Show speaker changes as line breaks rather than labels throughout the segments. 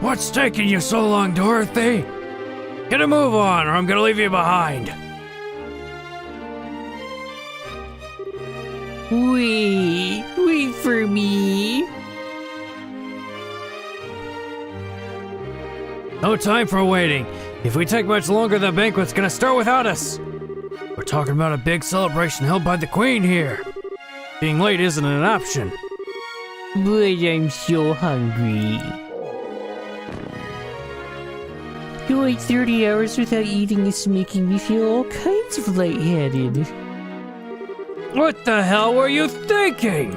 What's taking you so long, Dorothy? Get a move on, or I'm gonna leave you behind.
Wait for me.
No time for waiting. If we take much longer, the banquet's gonna start without us. We're talking about a big celebration held by the Queen here. Being late isn't an option.
But I'm so hungry. Going 30 hours without eating is making me feel all kinds of lightheaded.
What the hell were you thinking?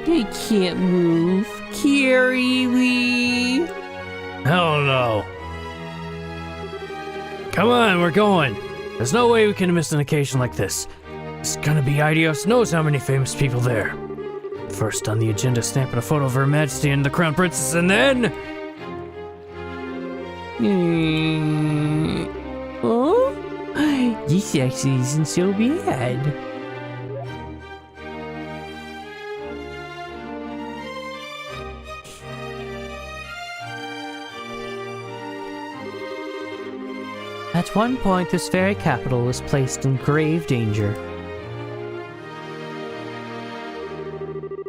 I can't move. Carry me.
Hell no. Come on, we're going. There's no way we can miss an occasion like this. It's gonna be Idios knows how many famous people there. First on the agenda, snapping a photo of Her Majesty and the Crown Princess, and then...
Oh? This actually isn't so bad. At one point, this very capital was placed in grave danger.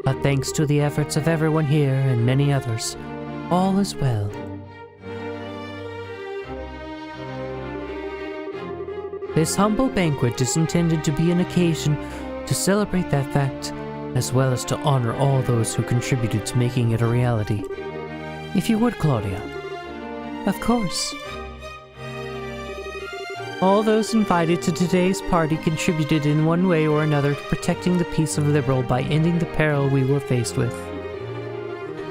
But thanks to the efforts of everyone here and many others, all is well. This humble banquet is intended to be an occasion to celebrate that fact, as well as to honor all those who contributed to making it a reality. If you would, Claudia. Of course. All those invited to today's party contributed in one way or another to protecting the peace of Liberal by ending the peril we were faced with.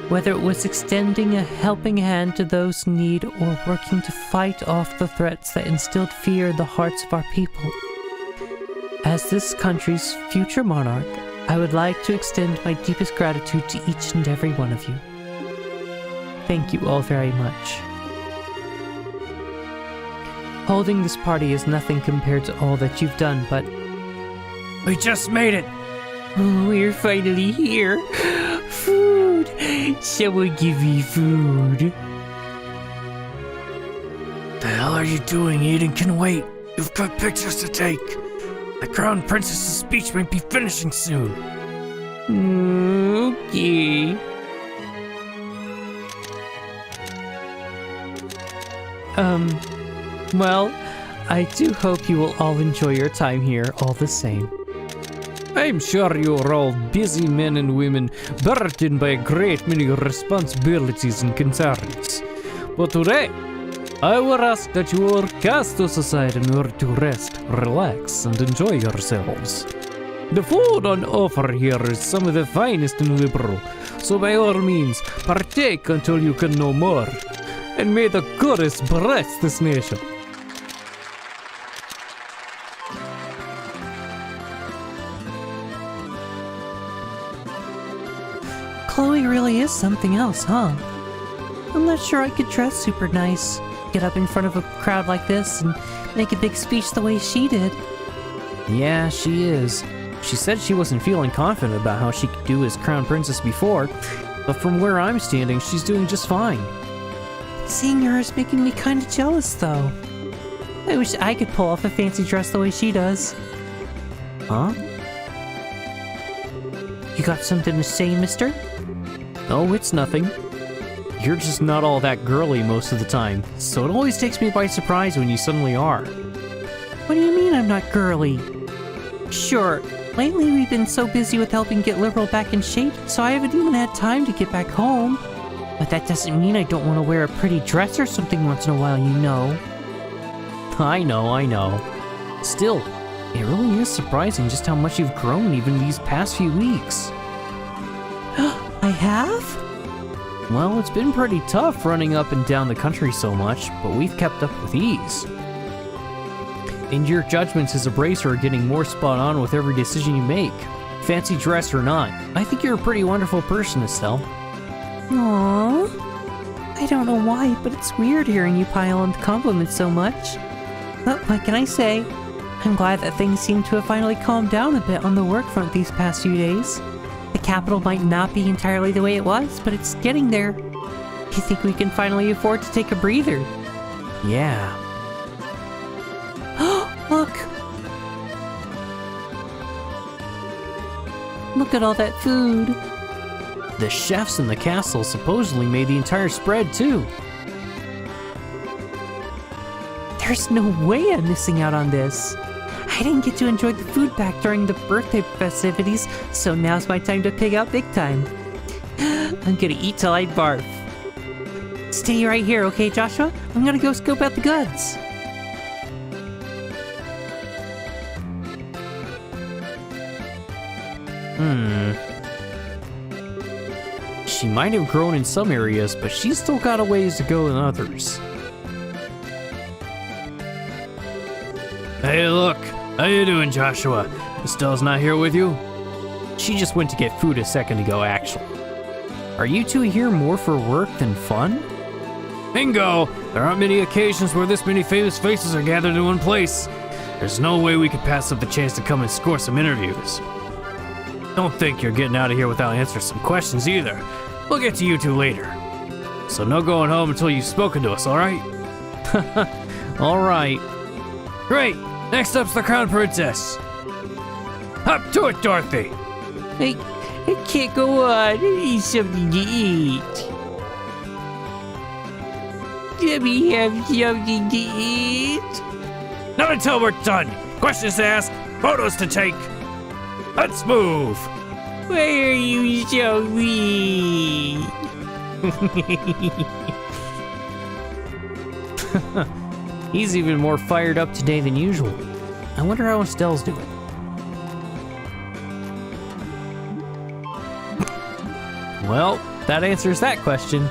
Whether it was extending a helping hand to those in need or working to fight off the threats that instilled fear in the hearts of our people. As this country's future monarch, I would like to extend my deepest gratitude to each and every one of you. Thank you all very much. Holding this party is nothing compared to all that you've done, but...
We just made it!
Oh, we're finally here! Food! Someone give me food!
The hell are you doing? Eden can wait. You've got pictures to take. The Crown Princess's speech might be finishing soon.
Okay. Well, I do hope you will all enjoy your time here all the same.
I'm sure you're all busy men and women, burdened by a great many responsibilities and concerns. But today, I will ask that you all cast those aside in order to rest, relax, and enjoy yourselves. The food on offer here is some of the finest in Liberal, so by all means, partake until you can no more. And may the goddess bless this nation.
Kloe really is something else, huh? I'm not sure I could dress super nice, get up in front of a crowd like this, and make a big speech the way she did.
Yeah, she is. She said she wasn't feeling confident about how she could do as Crown Princess before, but from where I'm standing, she's doing just fine.
Seeing her is making me kind of jealous, though. I wish I could pull off a fancy dress the way she does.
Huh?
You got something to say, mister?
Oh, it's nothing. You're just not all that girly most of the time, so it always takes me by surprise when you suddenly are.
What do you mean I'm not girly? Sure, lately we've been so busy with helping get Liberal back in shape, so I haven't even had time to get back home. But that doesn't mean I don't want to wear a pretty dress or something once in a while, you know.
I know. Still, it really is surprising just how much you've grown even these past few weeks.
I have?
Well, it's been pretty tough running up and down the country so much, but we've kept up with ease. And your judgments as a bracer are getting more spot on with every decision you make. Fancy dress or not, I think you're a pretty wonderful person, Estelle.
Aww. I don't know why, but it's weird hearing you pile on the compliments so much. But what can I say? I'm glad that things seem to have finally calmed down a bit on the work front these past few days. The capital might not be entirely the way it was, but it's getting there. think we can finally afford to take a breather.
Yeah.
Look! Look at all that food.
The chefs in the castle supposedly made the entire spread too.
There's no way I'm missing out on this. I didn't get to enjoy the food back during the birthday festivities, so now's my time to pig out big time. I'm gonna eat till I barf. Stay right here, okay, Joshua? I'm gonna go scope out the goods.
She might have grown in some areas, but she's still got a ways to go in others. Hey, look. How you doing, Joshua? Estelle's not here with you? She just went to get food a second ago, actually. Are you two here more for work than fun? Bingo! There aren't many occasions where this many famous faces are gathered in one place. There's no way we could pass up the chance to come and score some interviews. Don't think you're getting out of here without answering some questions either. We'll get to you two later. So no going home until you've spoken to us, alright? Alright. Great! Next up's the Crown Princess. Up to it, Dorothy!
I can't go on. I need something to eat. Let me have something to eat.
Not until we're done. Questions to ask, photos to take. Let's move.
Why are you so mean?
He's even more fired up today than usual. I wonder how Estelle's doing. Well, that answers that question.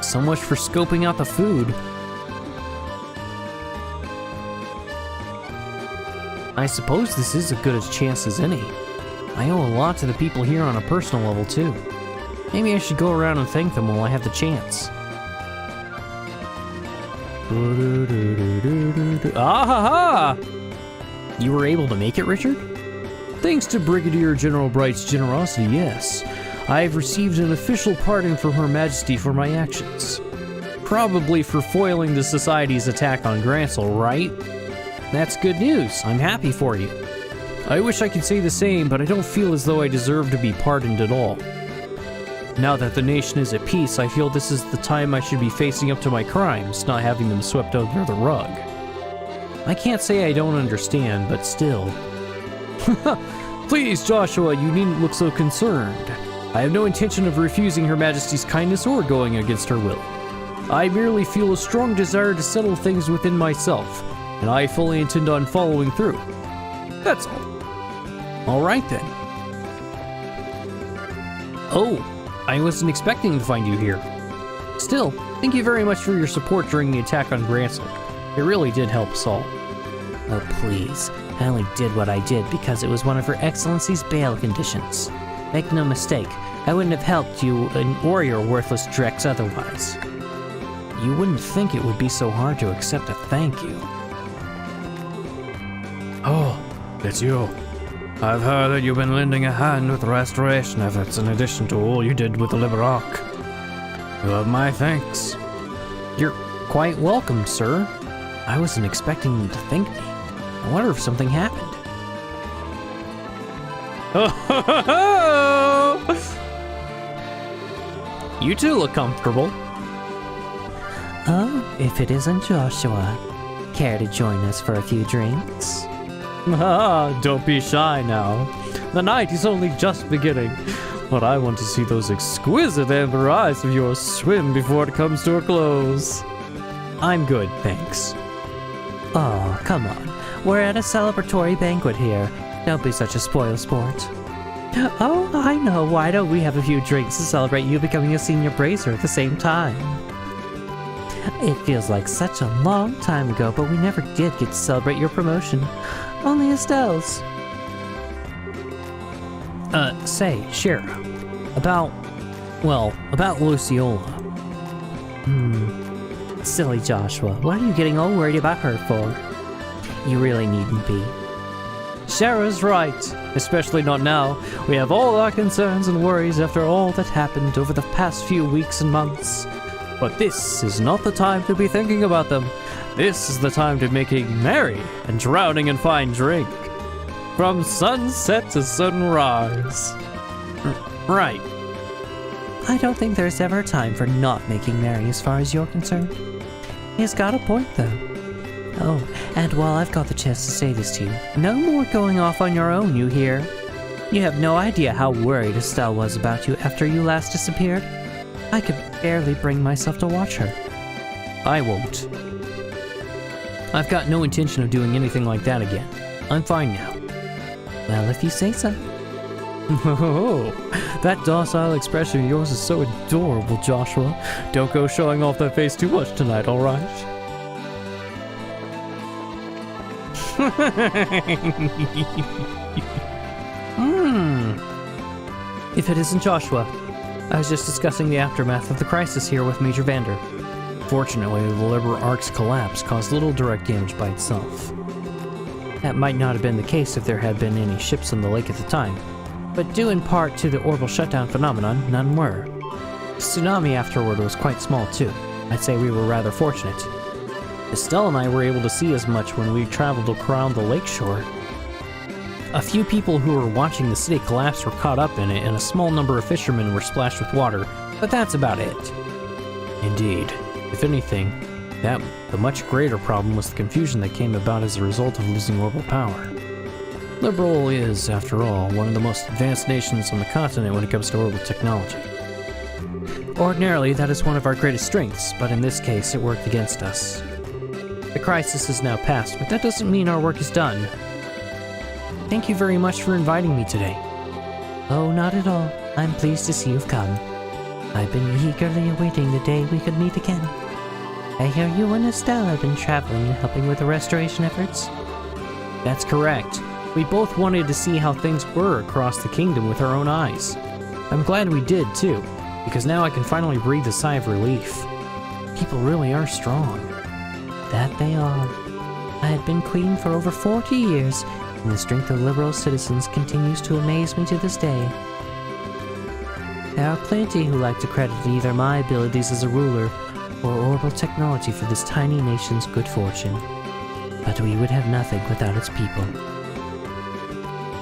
So much for scoping out the food. I suppose this is as good a chance as any. I owe a lot to the people here on a personal level too. Maybe I should go around and thank them while I have the chance. Ah-ha-ha! You were able to make it, Richard? Thanks to Brigadier General Bright's generosity, yes. I have received an official pardon from Her Majesty for my actions. Probably for foiling the Society's attack on Grancel, right? That's good news. I'm happy for you. I wish I could say the same, but I don't feel as though I deserve to be pardoned at all. Now that the nation is at peace, I feel this is the time I should be facing up to my crimes, not having them swept under the rug. I can't say I don't understand, but still. Please, Joshua, you needn't look so concerned. I have no intention of refusing Her Majesty's kindness or going against her will. I merely feel a strong desire to settle things within myself, and I fully intend on following through. That's all. All right then. Oh, I wasn't expecting to find you here. Still, thank you very much for your support during the attack on Grancel. It really did help us all.
Oh, please. I only did what I did because it was one of Her Excellency's bail conditions. Make no mistake, I wouldn't have helped you or your worthless Drex otherwise. You wouldn't think it would be so hard to accept a thank you.
Oh, it's you. I've heard that you've been lending a hand with the restoration efforts in addition to all you did with the Liberoc. You have my thanks.
You're quite welcome, sir. I wasn't expecting you to thank me. I wonder if something happened.
You two look comfortable.
Oh, if it isn't Joshua. Care to join us for a few drinks?
Ah, don't be shy now. The night is only just beginning. But I want to see those exquisite amber eyes of yours swim before it comes to a close.
I'm good, thanks.
Oh, come on. We're at a celebratory banquet here. Don't be such a spoil sport. Oh, I know. Why don't we have a few drinks to celebrate you becoming a senior bracer at the same time? It feels like such a long time ago, but we never did get to celebrate your promotion. Only Estelle's.
Say, Shara. About Luciola.
Silly Joshua. What are you getting all worried about her for? You really needn't be.
Shara's right, especially not now. We have all our concerns and worries after all that happened over the past few weeks and months. But this is not the time to be thinking about them. This is the time to be making merry and drowning in fine drink. From sunset to sunrise.
Right.
I don't think there's ever a time for not making merry as far as you're concerned. He's got a point, though. Oh, and while I've got the chance to say this to you, no more going off on your own, you hear? You have no idea how worried Estelle was about you after you last disappeared. I could barely bring myself to watch her.
I won't. I've got no intention of doing anything like that again. I'm fine now.
Well, if you say so.
Oh, that docile expression of yours is so adorable, Joshua. Don't go showing off that face too much tonight, all right?
If it isn't Joshua, I was just discussing the aftermath of the crisis here with Major Vander. Fortunately, the Liberal Ark's collapse caused little direct damage by itself. That might not have been the case if there had been any ships on the lake at the time, but due in part to the orbital shutdown phenomenon, none were. The tsunami afterward was quite small too. I'd say we were rather fortunate. Estelle and I were able to see as much when we traveled around the lakeshore. A few people who were watching the city collapse were caught up in it, and a small number of fishermen were splashed with water, but that's about it. Indeed, if anything, the much greater problem was the confusion that came about as a result of losing orbital power. Liberal is, after all, one of the most advanced nations on the continent when it comes to orbital technology. Ordinarily, that is one of our greatest strengths, but in this case, it worked against us. The crisis is now past, but that doesn't mean our work is done. Thank you very much for inviting me today.
Oh, not at all. I'm pleased to see you've come. I've been eagerly awaiting the day we could meet again. I hear you and Estelle have been traveling and helping with the restoration efforts.
That's correct. We both wanted to see how things were across the kingdom with our own eyes. I'm glad we did, too, because now I can finally breathe a sigh of relief. People really are strong.
That they are. I have been queen for over 40 years, and the strength of liberal citizens continues to amaze me to this day. There are plenty who like to credit either my abilities as a ruler or orbital technology for this tiny nation's good fortune. But we would have nothing without its people.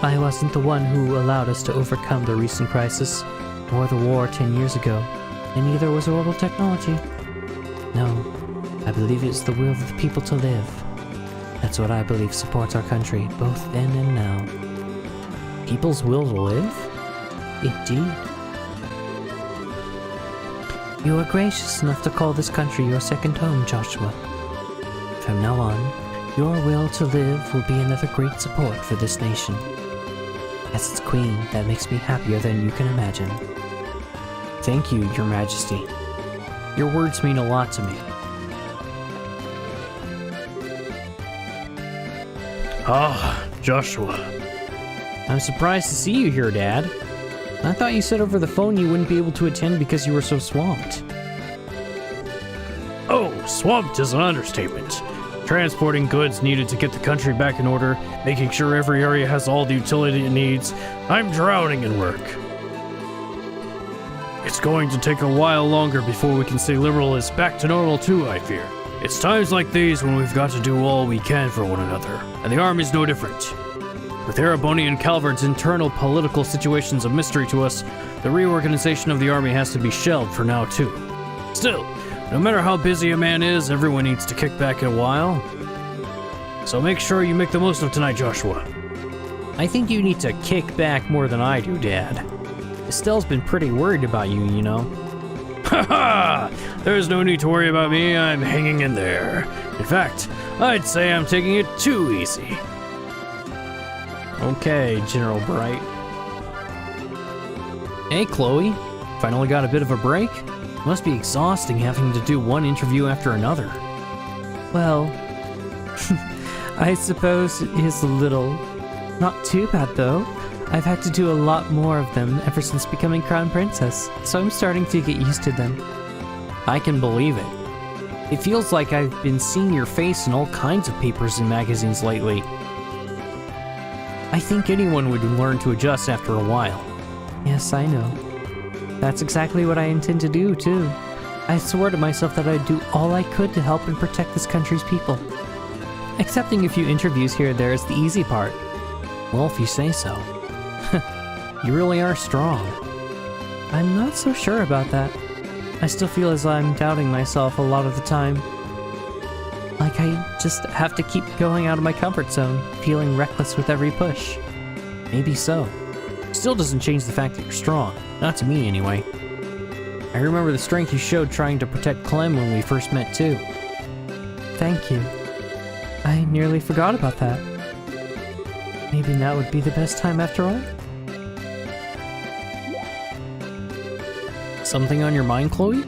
I wasn't the one who allowed us to overcome the recent crisis, or the war 10 years ago, and neither was orbital technology. No, I believe it's the will of the people to live. That's what I believe supports our country, both then and now.
People's will to live?
Indeed. You are gracious enough to call this country your second home, Joshua. From now on, your will to live will be another great support for this nation. As its queen, that makes me happier than you can imagine.
Thank you, Your Majesty. Your words mean a lot to me. Ah, Joshua. I'm surprised to see you here, Dad. I thought you said over the phone you wouldn't be able to attend because you were so swamped. Oh, swamped is an understatement. Transporting goods needed to get the country back in order, making sure every area has all the utility it needs. I'm drowning in work. It's going to take a while longer before we can say Liberal is back to normal too, I fear. It's times like these when we've got to do all we can for one another, and the Army's no different. With Ereboni and Calvard's internal political situations a mystery to us, the reorganization of the Army has to be shelved for now too. Still, no matter how busy a man is, everyone needs to kick back a while. So make sure you make the most of tonight, Joshua. I think you need to kick back more than I do, Dad. Estelle's been pretty worried about you, you know. Haha! There's no need to worry about me, I'm hanging in there. In fact, I'd say I'm taking it too easy. Okay, General Bright. Hey, Kloe. Finally got a bit of a break? Must be exhausting having to do one interview after another.
Well, I suppose it is a little. Not too bad, though. I've had to do a lot more of them ever since becoming Crown Princess, so I'm starting to get used to them.
I can believe it. It feels like I've been seeing your face in all kinds of papers and magazines lately. I think anyone would learn to adjust after a while.
Yes, I know. That's exactly what I intend to do, too. I swore to myself that I'd do all I could to help and protect this country's people. Accepting a few interviews here and there is the easy part.
Well, if you say so. You really are strong.
I'm not so sure about that. I still feel as I'm doubting myself a lot of the time. Like I just have to keep going out of my comfort zone, feeling reckless with every push.
Maybe so. Still doesn't change the fact that you're strong. Not to me, anyway. I remember the strength you showed trying to protect Clem when we first met, too.
Thank you. I nearly forgot about that. Maybe now would be the best time after all?
Something on your mind, Kloe?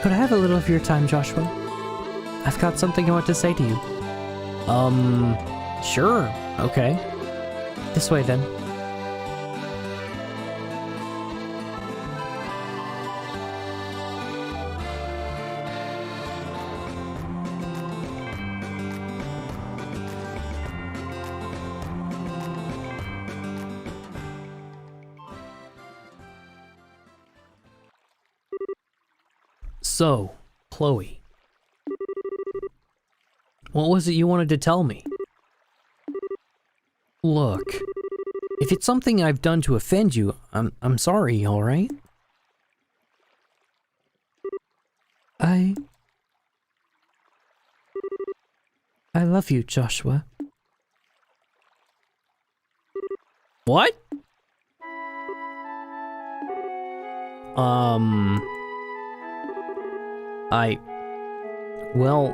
Could I have a little of your time, Joshua? I've got something I want to say to you.
Sure. Okay.
This way, then.
So, Kloe. What was it you wanted to tell me? Look, if it's something I've done to offend you, I'm sorry, all right?
I love you, Joshua.
What? Well,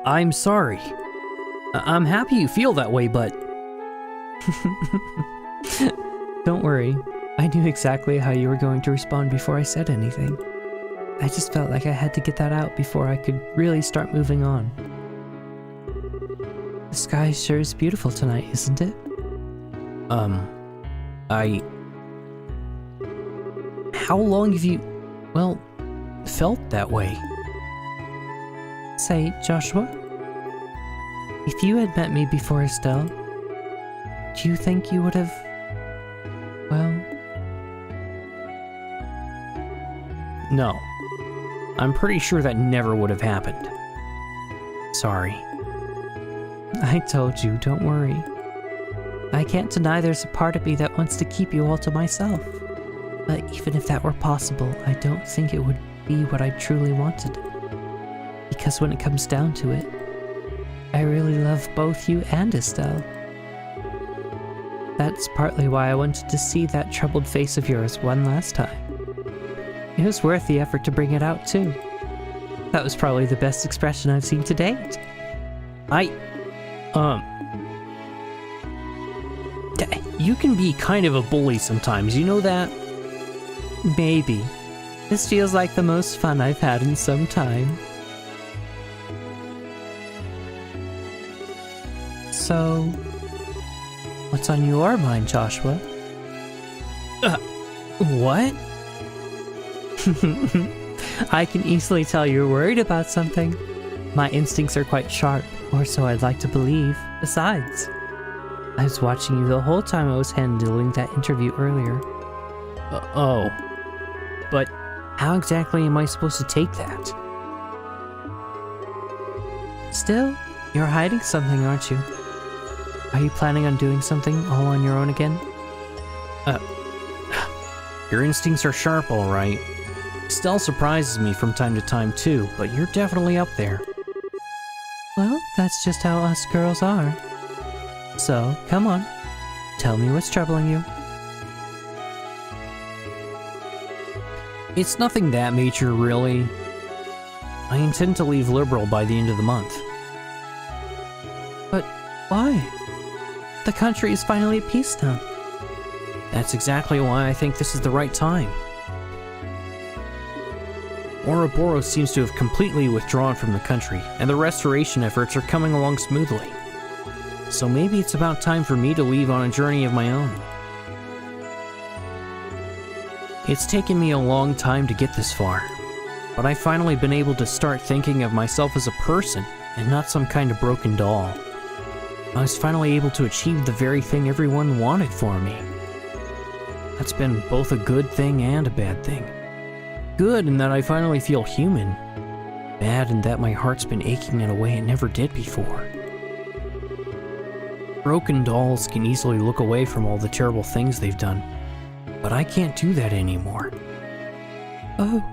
I'm sorry. I'm happy you feel that way, but...
Don't worry. I knew exactly how you were going to respond before I said anything. I just felt like I had to get that out before I could really start moving on. The sky sure is beautiful tonight, isn't it?
How long have you, well, felt that way?
Say, Joshua, if you had met me before Estelle, do you think you would have, well...
No. I'm pretty sure that never would have happened. Sorry.
I told you, don't worry. I can't deny there's a part of me that wants to keep you all to myself. But even if that were possible, I don't think it would be what I truly wanted. Because when it comes down to it, I really love both you and Estelle. That's partly why I wanted to see that troubled face of yours one last time. It was worth the effort to bring it out, too. That was probably the best expression I've seen to date.
You can be kind of a bully sometimes, you know that?
Maybe. This feels like the most fun I've had in some time. So, what's on your mind, Joshua?
What?
I can easily tell you're worried about something. My instincts are quite sharp, or so I'd like to believe. Besides, I was watching you the whole time I was handling that interview earlier.
But how exactly am I supposed to take that?
Still, you're hiding something, aren't you? Are you planning on doing something all on your own again?
Your instincts are sharp, all right. Estelle surprises me from time to time, too, but you're definitely up there.
Well, that's just how us girls are. So, come on. Tell me what's troubling you.
It's nothing that major, really. I intend to leave Liberal by the end of the month.
But why? The country is finally at peace now.
That's exactly why I think this is the right time. Ouroboros seems to have completely withdrawn from the country, and the restoration efforts are coming along smoothly. So maybe it's about time for me to leave on a journey of my own. It's taken me a long time to get this far. But I've finally been able to start thinking of myself as a person, and not some kind of broken doll. I was finally able to achieve the very thing everyone wanted for me. That's been both a good thing and a bad thing. Good in that I finally feel human. Bad in that my heart's been aching in a way it never did before. Broken dolls can easily look away from all the terrible things they've done, but I can't do that anymore.
Oh,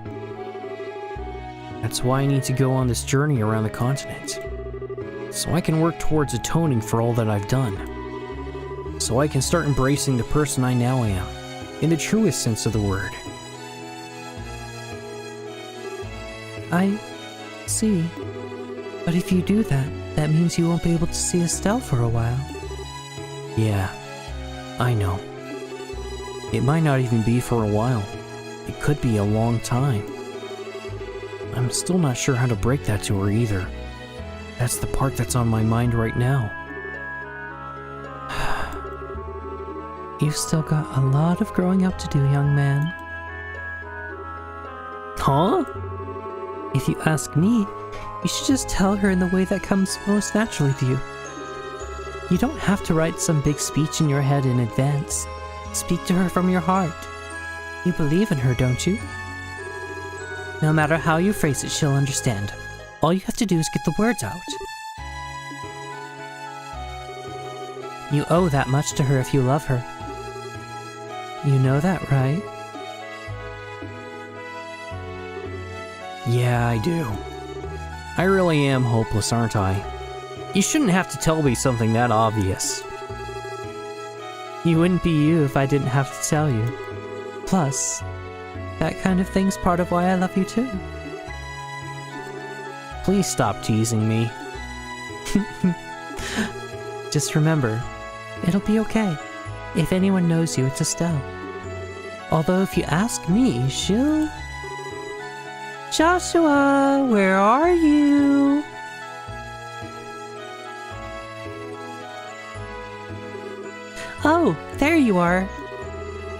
That's why I need to go on this journey around the continent. So I can work towards atoning for all that I've done. So I can start embracing the person I now am, in the truest sense of the word.
I see. But if you do that, that means you won't be able to see Estelle for a while.
Yeah, I know. It might not even be for a while. It could be a long time. I'm still not sure how to break that to her either. That's the part that's on my mind right now.
You've still got a lot of growing up to do, young man.
Huh?
If you ask me, you should just tell her in the way that comes most naturally to you. You don't have to write some big speech in your head in advance. Speak to her from your heart. You believe in her, don't you? No matter how you phrase it, she'll understand. All you have to do is get the words out. You owe that much to her if you love her. You know that, right?
Yeah, I do. I really am hopeless, aren't I? You shouldn't have to tell me something that obvious.
You wouldn't be you if I didn't have to tell you. Plus, that kind of thing's part of why I love you too.
Please stop teasing me.
Just remember, it'll be okay. If anyone knows you, it's Estelle. Although if you ask me, she'll... Joshua, where are you? Oh, there you are.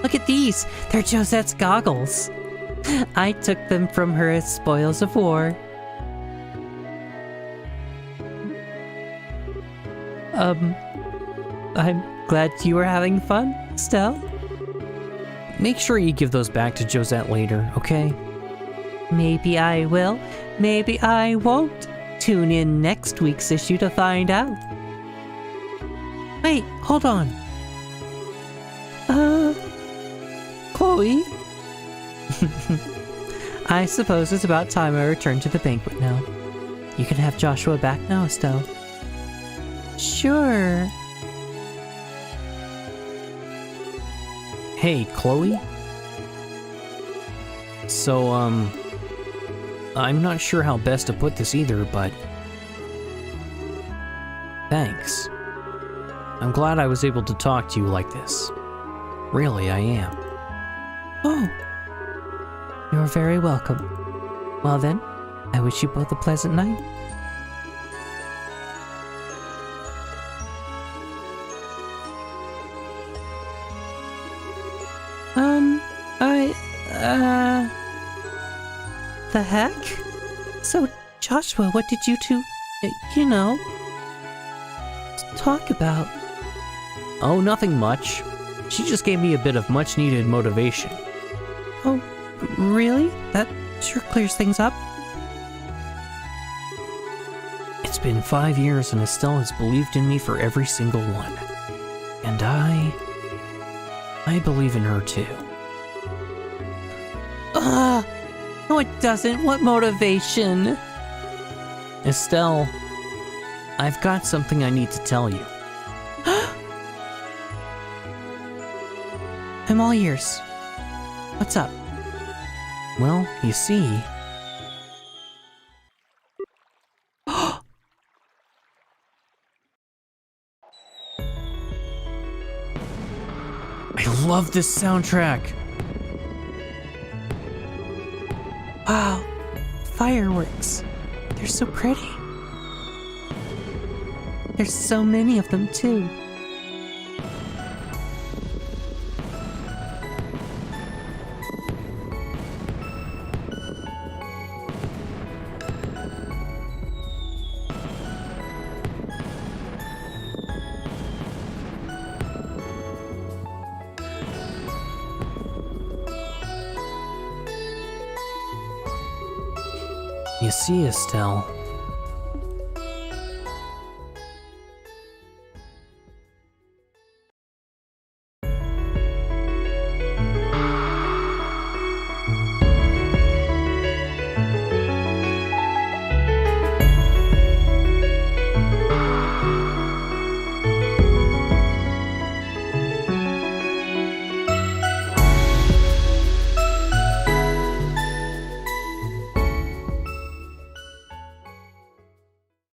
Look at these. They're Josette's goggles. I took them from her as spoils of war. I'm glad you were having fun, Estelle.
Make sure you give those back to Josette later, okay?
Maybe I will, maybe I won't. Tune in next week's issue to find out. Wait, hold on. Kloe? I suppose it's about time I return to the banquet now. You can have Joshua back now, Estelle. Sure.
Hey, Kloe? So, I'm not sure how best to put this either, but... thanks. I'm glad I was able to talk to you like this. Really, I am.
Oh. You're very welcome. Well then, I wish you both a pleasant night. The heck? So, Joshua, what did you two, talk about?
Oh, nothing much. She just gave me a bit of much-needed motivation.
Oh, really? That sure clears things up.
It's been 5 years and Estelle has believed in me for every single one. And I believe in her too.
No it doesn't. What motivation?
Estelle, I've got something I need to tell you.
I'm all ears. What's up?
Well, you see... I love this soundtrack!
Wow, fireworks. They're so pretty. There's so many of them, too. You see, Estelle,